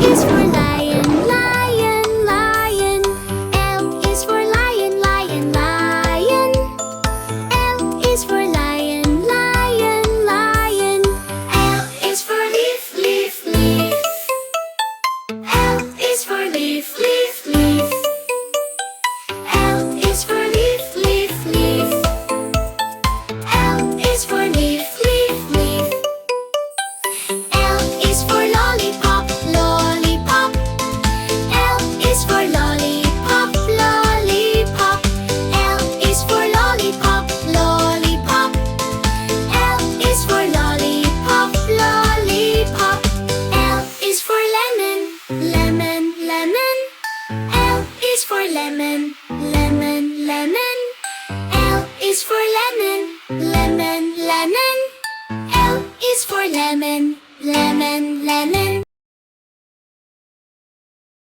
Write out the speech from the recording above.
is for lion, lion, lion. L is for lion, lion, lion. L is for lion, lion, lion. L is for leaf, leaf, leaf. L is for leaf, leaf, leaf. L is for leaf, leaf, leaf. L is for leaf, leaf, leaf. L is for lollipop, lollipop. L is for lollipop, lollipop. L is for lollipop, lollipop. L is for lollipop, lollipop. L is for lemon, lemon, lemon. L is for lemon, lemon, lemon. L is for lemon, lemon, lemon. L is for lemon, lemon, lemon.